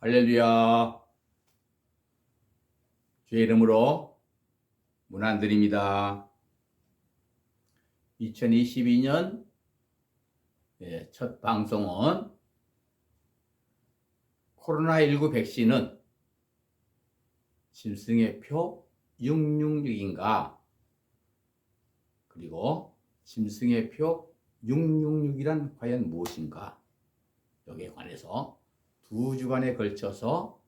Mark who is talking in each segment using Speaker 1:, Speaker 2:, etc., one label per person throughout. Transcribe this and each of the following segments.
Speaker 1: 할렐루야. 주의 이름으로 문안드립니다. 2022년 첫 방송은 코로나19 백신은 짐승의 표 666인가, 그리고 짐승의 표 666이란 과연 무엇인가, 여기에 관해서 두 주간에 걸쳐서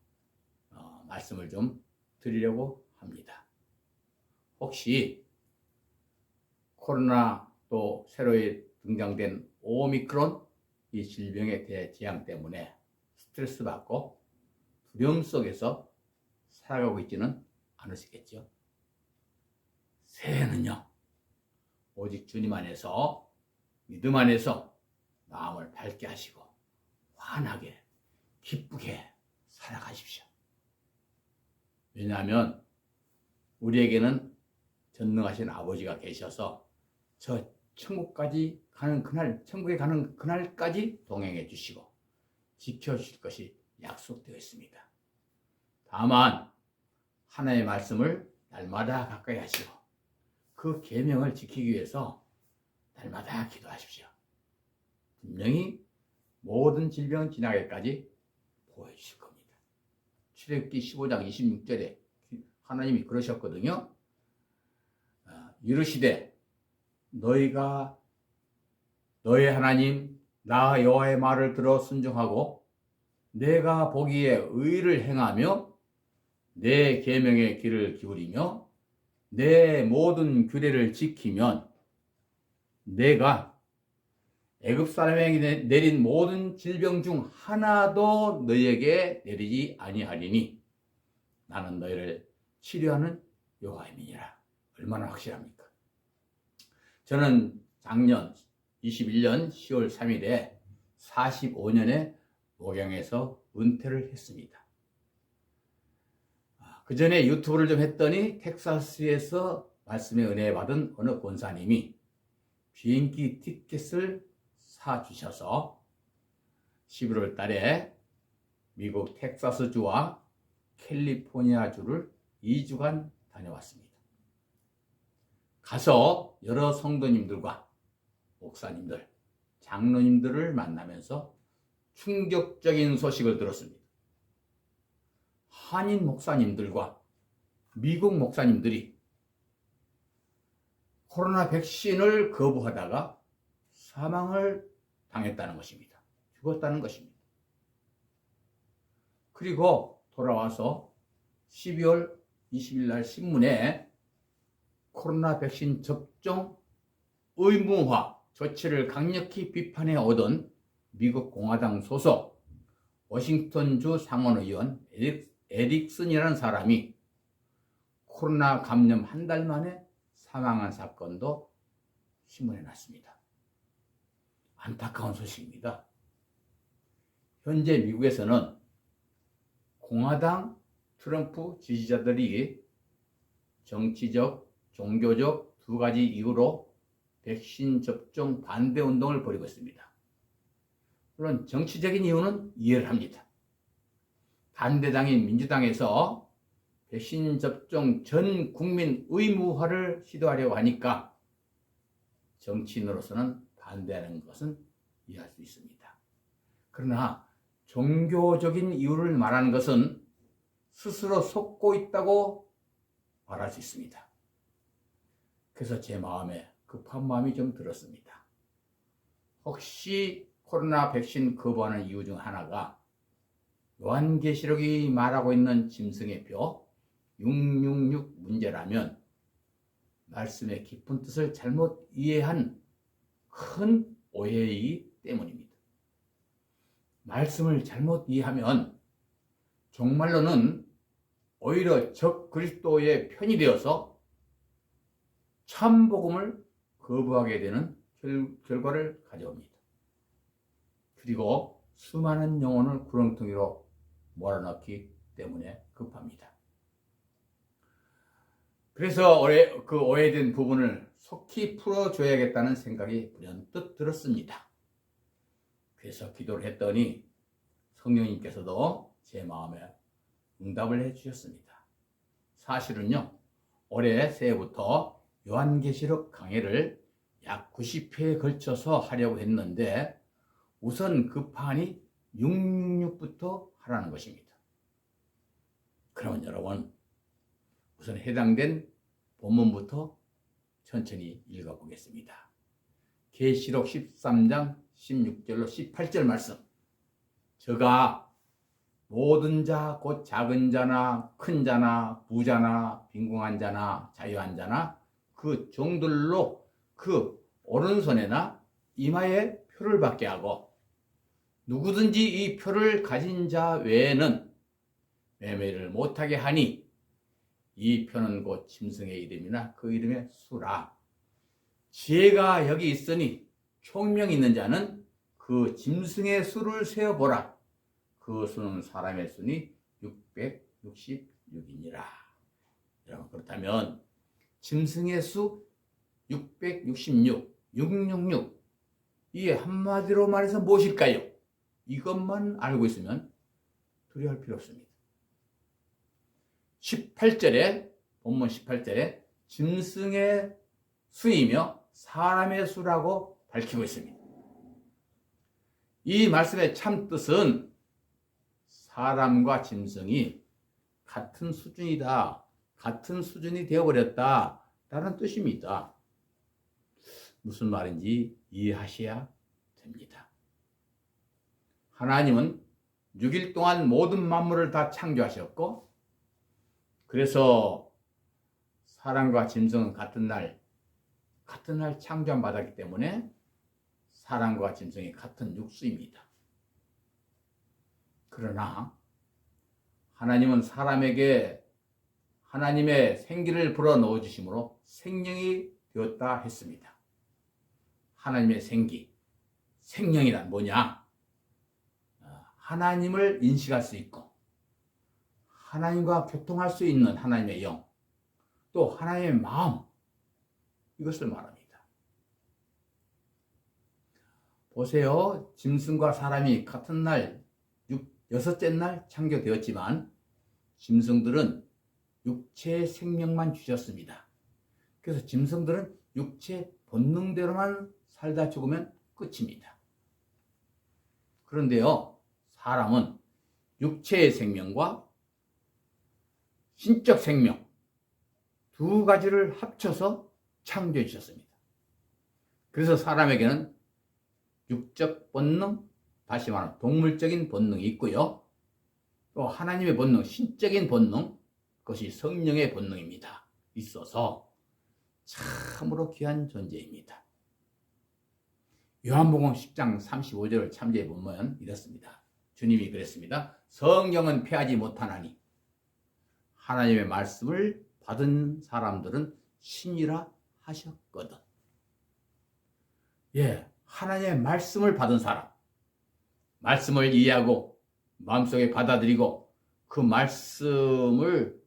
Speaker 1: 말씀을 좀 드리려고 합니다. 혹시 코로나 또 새로이 등장된 오미크론 이 질병의 대재앙 때문에 스트레스 받고 두려움 속에서 살아가고 있지는 않으시겠죠? 새해는요, 오직 주님 안에서, 믿음 안에서 마음을 밝게 하시고 환하게 기쁘게 살아가십시오. 왜냐하면 우리에게는 전능하신 아버지가 계셔서 저 천국까지 가는 그날, 천국에 가는 그날까지 동행해 주시고 지켜주실 것이 약속되어 있습니다. 다만 하나님의 말씀을 날마다 가까이 하시고 그 계명을 지키기 위해서 날마다 기도하십시오. 분명히 모든 질병은 지나가기까지 보여주실 겁니다. 출애굽기 15장 26절에 하나님이 그러셨거든요. 이르시되 너희가 너희 하나님 나 여호와의 말을 들어 순종하고 내가 보기에 의를 행하며 내 계명의 귀를 기울이며 내 모든 규례를 지키면 내가 애굽 사람에게 내린 모든 질병 중 하나도 너희에게 내리지 아니하리니 나는 너희를 치료하는 여호와임이니라. 얼마나 확실합니까? 저는 작년 21년 10월 3일에 45년의 목양에서 은퇴를 했습니다. 그 전에 유튜브를 좀 했더니 텍사스에서 말씀의 은혜 받은 어느 권사님이 비행기 티켓을 사주셔서 11월 달에 미국 텍사스주와 캘리포니아주를 2주간 다녀왔습니다. 가서 여러 성도님들과 목사님들, 장로님들을 만나면서 충격적인 소식을 들었습니다. 한인 목사님들과 미국 목사님들이 코로나 백신을 거부하다가 사망을 당했다는 것입니다. 죽었다는 것입니다. 그리고 돌아와서 12월 20일 날 신문에 코로나 백신 접종 의무화 조치를 강력히 비판해 오던 미국 공화당 소속 워싱턴주 상원의원 에릭슨이라는 사람이 코로나 감염 한 달 만에 사망한 사건도 신문에 났습니다. 안타까운 소식입니다. 현재 미국에서는 공화당 트럼프 지지자들이 정치적, 종교적 두 가지 이유로 백신 접종 반대 운동을 벌이고 있습니다. 물론 정치적인 이유는 이해를 합니다. 반대당인 민주당에서 백신 접종 전 국민 의무화를 시도하려고 하니까 정치인으로서는 반대하는 것은 이해할 수 있습니다. 그러나 종교적인 이유를 말하는 것은 스스로 속고 있다고 말할 수 있습니다. 그래서 제 마음에 급한 마음이 좀 들었습니다. 혹시 코로나 백신 거부하는 이유 중 하나가 요한계시록이 말하고 있는 짐승의 표 666 문제라면 말씀의 깊은 뜻을 잘못 이해한 큰 오해이기 때문입니다. 말씀을 잘못 이해하면 정말로는 오히려 적 그리스도의 편이 되어서 참 복음을 거부하게 되는 결과를 가져옵니다. 그리고 수많은 영혼을 구렁텅이로 몰아넣기 때문에 급합니다. 그래서 그 오해된 부분을 속히 풀어줘야겠다는 생각이 불현듯 들었습니다. 그래서 기도를 했더니 성령님께서도 제 마음에 응답을 해주셨습니다. 사실은요, 올해 새해부터 요한계시록 강해를 약 90회에 걸쳐서 하려고 했는데 우선 급하니 666부터 하라는 것입니다. 그러면 여러분, 우선 해당된 본문부터 천천히 읽어보겠습니다. 계시록 13장 16절로 18절 말씀. 저가 모든 자 곧 작은 자나 큰 자나 부자나 빈궁한 자나 자유한 자나 그 종들로 그 오른손에나 이마에 표를 받게 하고 누구든지 이 표를 가진 자 외에는 매매를 못하게 하니 이 표는 곧 짐승의 이름이나 그 이름의 수라. 지혜가 여기 있으니 총명 있는 자는 그 짐승의 수를 세어보라. 그 수는 사람의 수니 666이니라. 여러분, 그렇다면 짐승의 수 666, 666, 이게 한마디로 말해서 무엇일까요? 이것만 알고 있으면 두려워할 필요 없습니다. 18절에, 본문 18절에 짐승의 수이며 사람의 수라고 밝히고 있습니다. 이 말씀의 참 뜻은 사람과 짐승이 같은 수준이다, 같은 수준이 되어버렸다 라는 뜻입니다. 무슨 말인지 이해하셔야 됩니다. 하나님은 6일 동안 모든 만물을 다 창조하셨고, 그래서 사람과 짐승은 같은 날 창조함 받았기 때문에 사람과 짐승이 같은 육수입니다. 그러나 하나님은 사람에게 하나님의 생기를 불어넣어 주심으로 생명이 되었다 했습니다. 하나님의 생기, 생명이란 뭐냐? 하나님을 인식할 수 있고 하나님과 교통할 수 있는 하나님의 영, 또 하나님의 마음, 이것을 말합니다. 보세요. 짐승과 사람이 같은 날, 여섯째 날 창조되었지만 짐승들은 육체의 생명만 주셨습니다. 그래서 짐승들은 육체 본능대로만 살다 죽으면 끝입니다. 그런데요, 사람은 육체의 생명과 신적 생명 두 가지를 합쳐서 창조해 주셨습니다. 그래서 사람에게는 육적 본능, 다시 말하면 동물적인 본능이 있고요. 또 하나님의 본능, 신적인 본능, 그것이 성령의 본능입니다. 있어서 참으로 귀한 존재입니다. 요한복음 10장 35절을 참조해 보면 이렇습니다. 주님이 그랬습니다. 성령은 패하지 못하나니 하나님의 말씀을 받은 사람들은 신이라 하셨거든. 예, 하나님의 말씀을 받은 사람, 말씀을 이해하고 마음속에 받아들이고 그 말씀을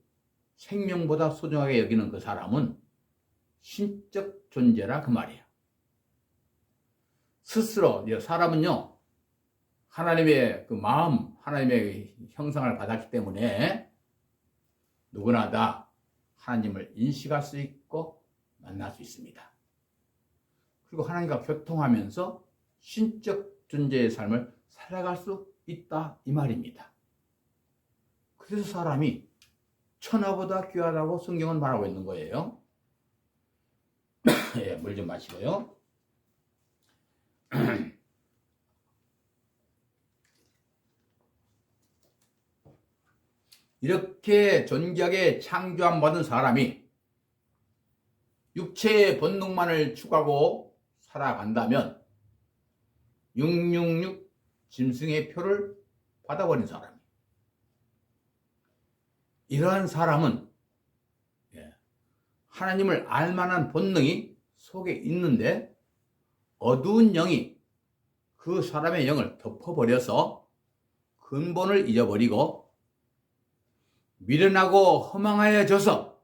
Speaker 1: 생명보다 소중하게 여기는 그 사람은 신적 존재라 그 말이에요. 스스로 사람은요, 하나님의 그 마음, 하나님의 형상을 받았기 때문에 누구나 다 하나님을 인식할 수 있고 만날 수 있습니다. 그리고 하나님과 교통하면서 신적 존재의 삶을 살아갈 수 있다, 이 말입니다. 그래서 사람이 천하보다 귀하다고 성경은 말하고 있는 거예요. 예, 물 좀 마시고요. 이렇게 존귀하게 창조함 받은 사람이 육체의 본능만을 추구하고 살아간다면 666 짐승의 표를 받아버린 사람이, 이러한 사람은 하나님을 알만한 본능이 속에 있는데 어두운 영이 그 사람의 영을 덮어버려서 근본을 잊어버리고 미련하고 허망하여져서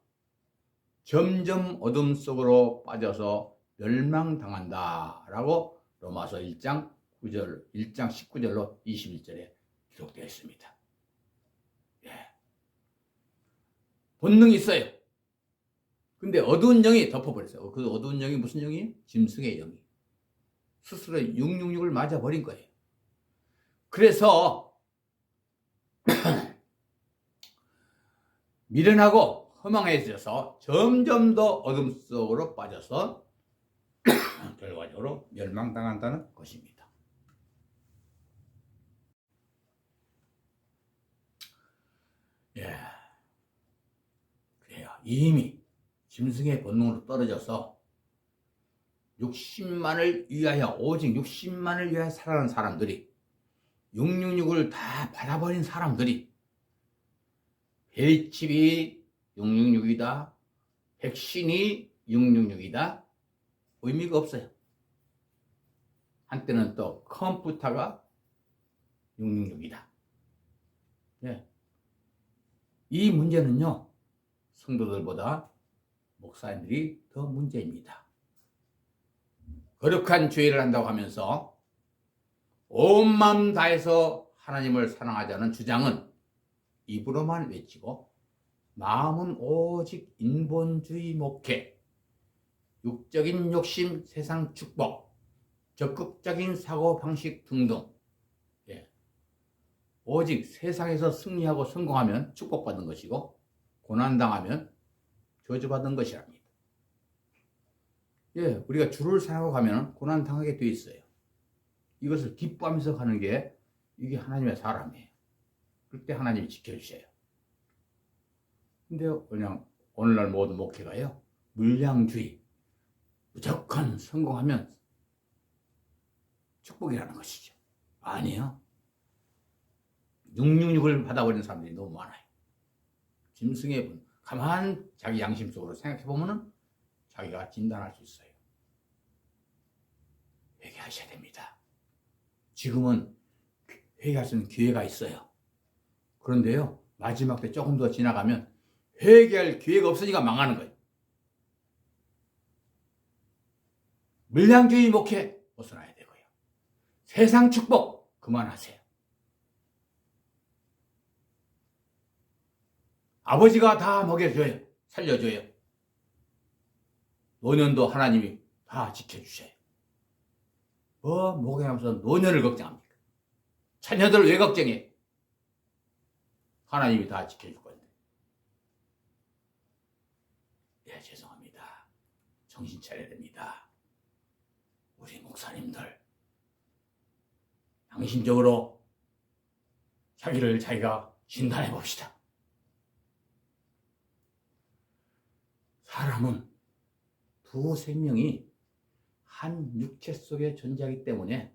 Speaker 1: 점점 어둠 속으로 빠져서 멸망당한다 라고 로마서 1장 19절로 21절에 기록되어 있습니다. 본능이 있어요. 근데 어두운 영이 덮어버렸어요. 그 어두운 영이 무슨 영이에요? 짐승의 영이. 스스로 666을 맞아버린 거예요. 그래서 미련하고 허망해져서 점점 더 어둠 속으로 빠져서 결과적으로 멸망당한다는 것입니다. 예, 그래요. 이미 짐승의 본능으로 떨어져서 60만을 위하여, 오직 60만을 위하여 살아가는 사람들이, 666을 다 받아버린 사람들이 벨칩이 666이다, 백신이 666이다, 의미가 없어요. 한때는 또 컴퓨터가 666이다. 예. 이 문제는요, 성도들보다 목사님들이 더 문제입니다. 거룩한 죄를 한다고 하면서 온 마음 다해서 하나님을 사랑하자는 주장은 입으로만 외치고 마음은 오직 인본주의 목회, 육적인 욕심, 세상 축복, 적극적인 사고방식 등등, 예. 오직 세상에서 승리하고 성공하면 축복받은 것이고 고난당하면 저주받은 것이랍니다. 예, 우리가 주를 사랑하고 가면 고난당하게 돼 있어요. 이것을 기뻐하면서 가는 게 이게 하나님의 사람이에요. 그때 하나님이 지켜주셔요. 근데 그냥 오늘날 모든 목회가요, 물량주의, 무조건 성공하면 축복이라는 것이죠. 아니에요. 666을 받아버리는 사람들이 너무 많아요. 짐승의 분, 가만 자기 양심 속으로 생각해보면 자기가 진단할 수 있어요. 회개하셔야 됩니다. 지금은 회개할 수 있는 기회가 있어요. 그런데요, 마지막 때 조금 더 지나가면 회개할 기회가 없으니까 망하는 거예요. 물량주의 목회 벗어나야 되고요. 세상 축복 그만하세요. 아버지가 다 먹여줘요. 살려줘요. 노년도 하나님이 다 지켜주셔요. 목욕하면서 노년을 걱정합니까? 자녀들 왜 걱정해? 하나님이 다 지켜줄 건데. 예, 죄송합니다. 정신 차려야 됩니다. 우리 목사님들 양심적으로 자기를 자기가 진단해 봅시다. 사람은 두 생명이 한 육체 속에 존재하기 때문에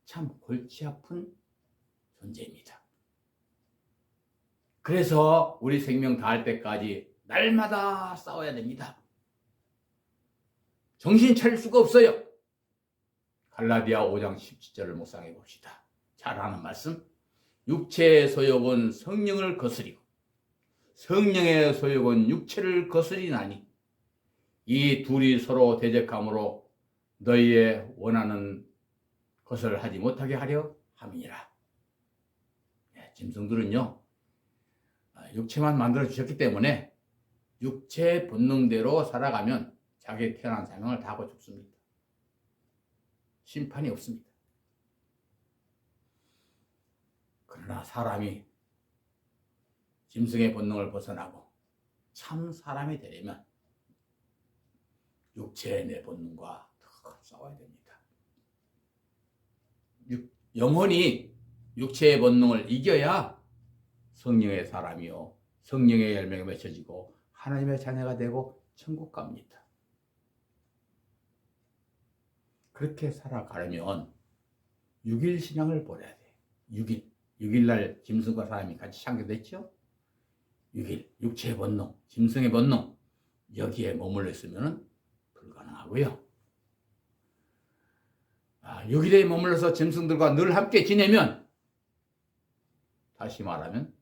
Speaker 1: 참 골치 아픈 존재입니다. 그래서 우리 생명 다할 때까지 날마다 싸워야 됩니다. 정신 차릴 수가 없어요. 갈라디아 5장 17절을 묵상해 봅시다. 잘 아는 말씀. 육체의 소욕은 성령을 거스리고 성령의 소욕은 육체를 거스리나니 이 둘이 서로 대적함으로 너희의 원하는 것을 하지 못하게 하려 함이니라. 짐승들은요, 육체만 만들어 주셨기 때문에 육체 본능대로 살아가면 자기 태어난 사명을 다 하고 죽습니다. 심판이 없습니다. 그러나 사람이 짐승의 본능을 벗어나고 참 사람이 되려면 육체의 내 본능과 더 싸워야 됩니다. 영혼이 육체의 본능을 이겨야 성령의 사람이요, 성령의 열매가 맺혀지고 하나님의 자녀가 되고 천국 갑니다. 그렇게 살아가려면 6일 신앙을 버려야 돼요. 6일날 짐승과 사람이 같이 창조됐죠? 6일, 육체의 본능, 짐승의 본능, 여기에 머물러 있으면 불가능하고요. 6일에 머물러서 짐승들과 늘 함께 지내면, 다시 말하면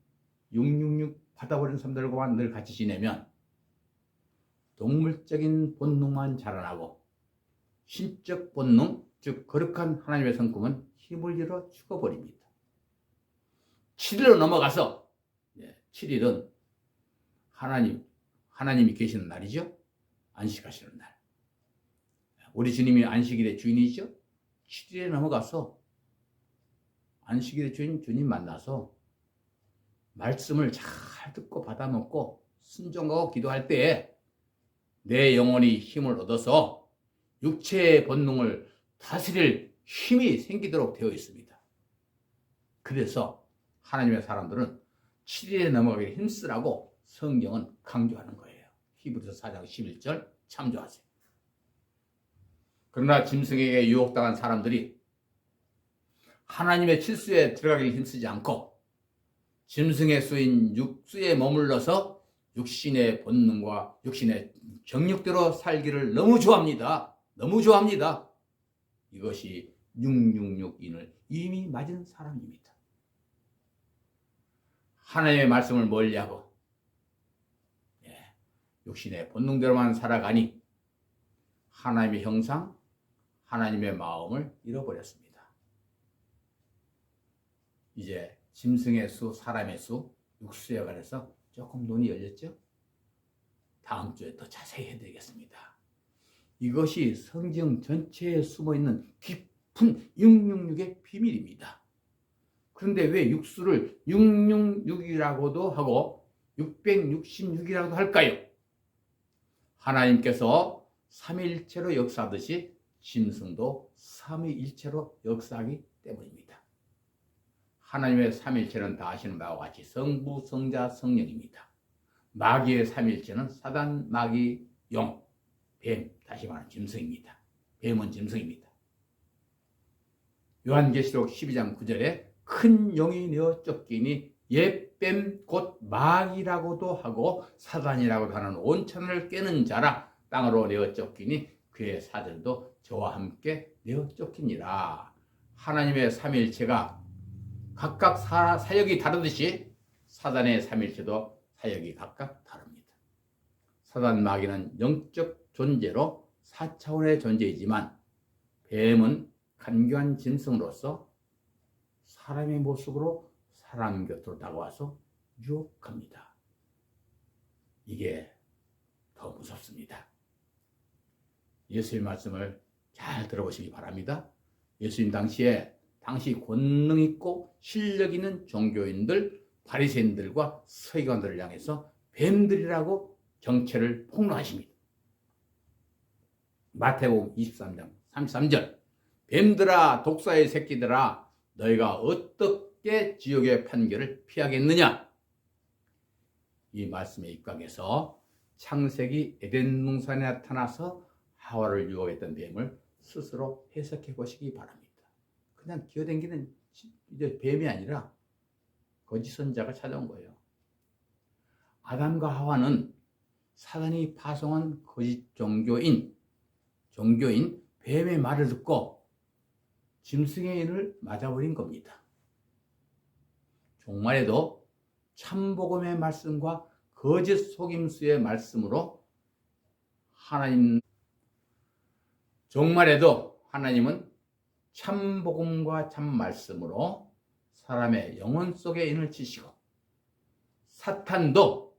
Speaker 1: 666 받아버린 사람들과만 늘 같이 지내면 동물적인 본능만 자라나고 신적 본능, 즉 거룩한 하나님의 성품은 힘을 잃어 죽어버립니다. 7일로 넘어가서 7일은 하나님 하나님이 계시는 날이죠. 안식하시는 날. 우리 주님이 안식일의 주인이죠. 7일에 넘어가서 안식일의 주님 만나서 말씀을 잘 듣고 받아먹고 순종하고 기도할 때에 내 영혼이 힘을 얻어서 육체의 본능을 다스릴 힘이 생기도록 되어 있습니다. 그래서 하나님의 사람들은 7일에 넘어가기 힘쓰라고 성경은 강조하는 거예요. 히브리서 4장 11절 참조하세요. 그러나 짐승에게 유혹당한 사람들이 하나님의 칠수에 들어가기 힘쓰지 않고 짐승의 수인 육수에 머물러서 육신의 본능과 육신의 정욕대로 살기를 너무 좋아합니다. 너무 좋아합니다. 이것이 666인을 이미 맞은 사람입니다. 하나님의 말씀을 멀리하고 육신의 본능대로만 살아가니 하나님의 형상, 하나님의 마음을 잃어버렸습니다. 이제 짐승의 수, 사람의 수, 육수에 관해서 조금 눈이 열렸죠? 다음 주에 더 자세히 해드리겠습니다. 이것이 성경 전체에 숨어있는 깊은 666의 비밀입니다. 그런데 왜 육수를 666이라고도 하고 666이라고도 할까요? 하나님께서 삼위일체로 역사하듯이 짐승도 삼위일체로 역사하기 때문입니다. 하나님의 삼위일체는 다 아시는 바와 같이 성부, 성자, 성령입니다. 마귀의 삼위일체는 사단, 마귀, 영, 뱀, 다시 말하면 짐승입니다. 뱀은 짐승입니다. 요한계시록 12장 9절에 큰 영이 내어 쫓기니 옛뱀 곧 마귀라고도 하고 사단이라고도 하는 온천을 깨는 자라 땅으로 내어 쫓기니 그의 사절도 저와 함께 내어 쫓기니라. 하나님의 삼위일체가 각각 사역이 다르듯이 사단의 삼위일체도 사역이 각각 다릅니다. 사단 마귀는 영적 존재로 4차원의 존재이지만 뱀은 간교한 짐승으로서 사람의 모습으로 사람 곁으로 다가와서 유혹합니다. 이게 더 무섭습니다. 예수의 말씀을 잘 들어보시기 바랍니다. 예수님 당시 권능 있고 실력 있는 종교인들, 바리새인들과 서기관들을 향해서 뱀들이라고 정체를 폭로하십니다. 마태복음 23장 33절 뱀들아 독사의 새끼들아 너희가 어떻게 지옥의 판결을 피하겠느냐. 이 말씀에 입각해서 창세기 에덴 동산에 나타나서 하와를 유혹했던 뱀을 스스로 해석해 보시기 바랍니다. 그냥 기어다니는 이제 뱀이 아니라 거짓 선자가 찾아온 거예요. 아담과 하와는 사단이 파송한 거짓 종교인 뱀의 말을 듣고 짐승의 인을 맞아버린 겁니다. 종말에도 참복음의 말씀과 거짓 속임수의 말씀으로 종말에도 하나님은 참복음과 참말씀으로 사람의 영혼 속에 인을 치시고 사탄도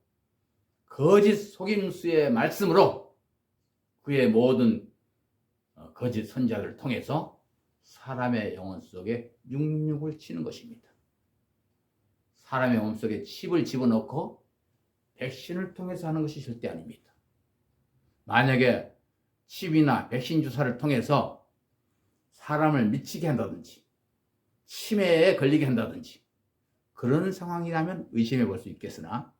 Speaker 1: 거짓 속임수의 말씀으로 그의 모든 거짓 선자들을 통해서 사람의 영혼 속에 육육을 치는 것입니다. 사람의 영혼 속에 칩을 집어넣고 백신을 통해서 하는 것이 절대 아닙니다. 만약에 칩이나 백신 주사를 통해서 사람을 미치게 한다든지 치매에 걸리게 한다든지 그런 상황이라면 의심해 볼 수 있겠으나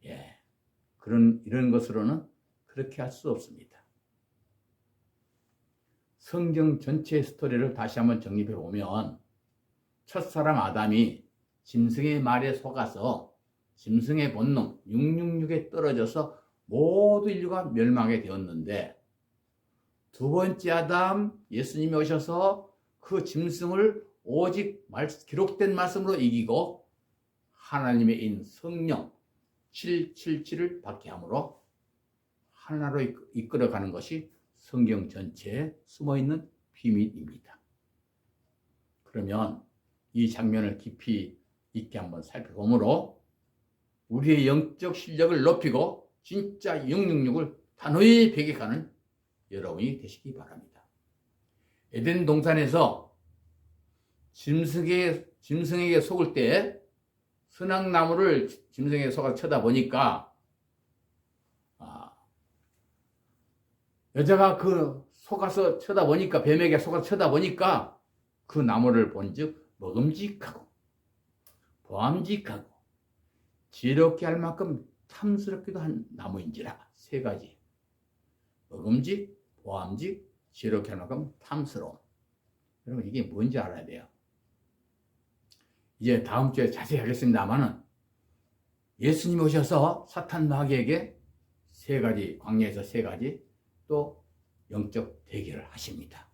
Speaker 1: 이런 것으로는 그렇게 할 수 없습니다. 성경 전체의 스토리를 다시 한번 정립해 보면 첫사람 아담이 짐승의 말에 속아서 짐승의 본능 666에 떨어져서 모두 인류가 멸망하게 되었는데 두 번째 아담 예수님이 오셔서 그 짐승을 오직 기록된 말씀으로 이기고 하나님의 인 성령 777을 받게 함으로 하나로 이끌어가는 것이 성경 전체에 숨어있는 비밀입니다. 그러면 이 장면을 깊이 있게 한번 살펴보므로 우리의 영적 실력을 높이고 진짜 666을 단호히 배격하는 여러분이 되시기 바랍니다. 에덴 동산에서 짐승에게 속을 때 선악나무를 짐승에게 속아 쳐다보니까 여자가 그 속아서 쳐다보니까 뱀에게 속아서 쳐다보니까 그 나무를 본즉 먹음직하고 보암직하고 지혜롭게 할 만큼 탐스럽기도 한 나무인지라. 세 가지. 먹음직, 보암직, 지혜롭게 할 만큼 탐스러운. 여러분 이게 뭔지 알아야 돼요. 이제 다음 주에 자세히 하겠습니다만은 예수님이 오셔서 사탄 마귀에게 세 가지, 광야에서 세 가지 또 영적 대결을 하십니다.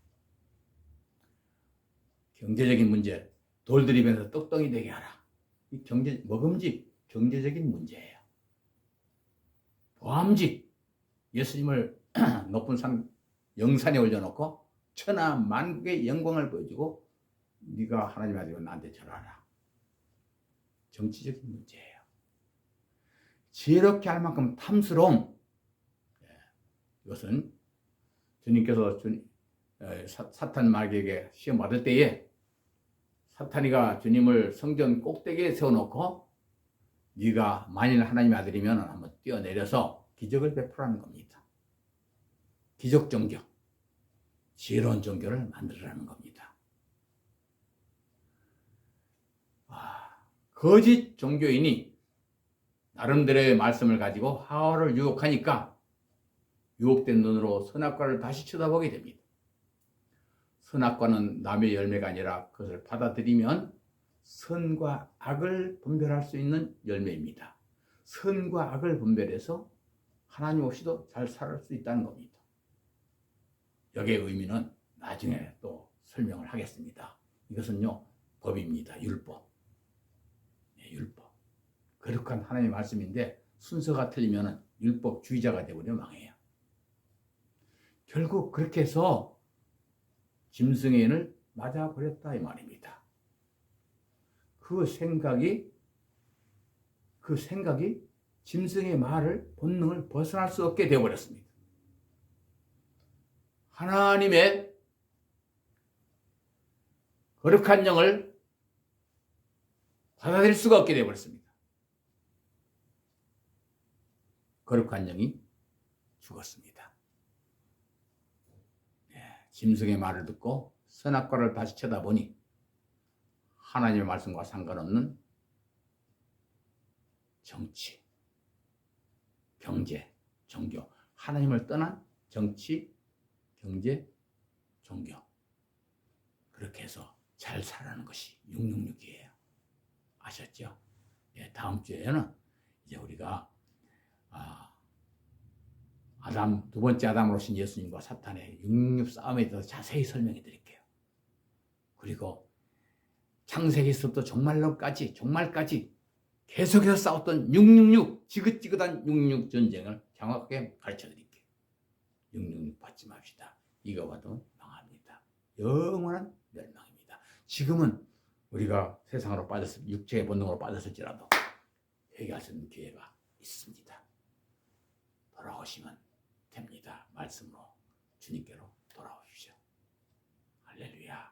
Speaker 1: 경제적인 문제, 돌들이면서 떡덩이 되게 하라. 이 먹음직, 경제적인 문제예요. 보암직, 예수님을 높은 산, 영산에 올려놓고 천하 만국의 영광을 보여주고 네가 하나님 아들이고 나한테 절하라. 정치적인 문제예요. 지혜롭게 할 만큼 탐스러움. 이것은 주님께서 사탄 마귀에게 시험 받을 때에 사탄이가 주님을 성전 꼭대기에 세워놓고 네가 만일 하나님의 아들이면 한번 뛰어내려서 기적을 베풀라는 겁니다. 기적 종교, 지혜로운 종교를 만들라는 겁니다. 거짓 종교인이 나름대로의 말씀을 가지고 하와를 유혹하니까 유혹된 눈으로 선악과를 다시 쳐다보게 됩니다. 선악과는 남의 열매가 아니라 그것을 받아들이면 선과 악을 분별할 수 있는 열매입니다. 선과 악을 분별해서 하나님 없이도 잘 살 수 있다는 겁니다. 여기의 의미는 나중에 또 설명을 하겠습니다. 이것은요, 법입니다. 율법. 율법. 거룩한 하나님의 말씀인데 순서가 틀리면 율법주의자가 되버려 망해요. 결국 그렇게 해서 짐승의 맞아버렸다 이 말입니다. 그 생각이 짐승의 말을 본능을 벗어날 수 없게 되어버렸습니다. 하나님의 거룩한 영을 받아들일 수가 없게 되어버렸습니다. 거룩한 영이 죽었습니다. 짐승의 말을 듣고 선악과를 다시 쳐다보니 하나님의 말씀과 상관없는 정치, 경제, 종교, 하나님을 떠난 정치, 경제, 종교, 그렇게 해서 잘 살아가는 것이 666이에요. 아셨죠? 다음 주에는 이제 우리가 두 번째 아담으로 오신 예수님과 사탄의 666 싸움에 대해서 자세히 설명해 드릴게요. 그리고 창세기에서부터 종말까지 계속해서 싸웠던 666, 지긋지긋한 666 전쟁을 정확하게 가르쳐 드릴게요. 666 받지 맙시다. 이거 봐도 망합니다. 영원한 멸망입니다. 지금은 우리가 세상으로 육체의 본능으로 빠졌을지라도 회개할 수 있는 기회가 있습니다. 돌아오시면 됩니다. 말씀으로 주님께로 돌아오십시오. 할렐루야.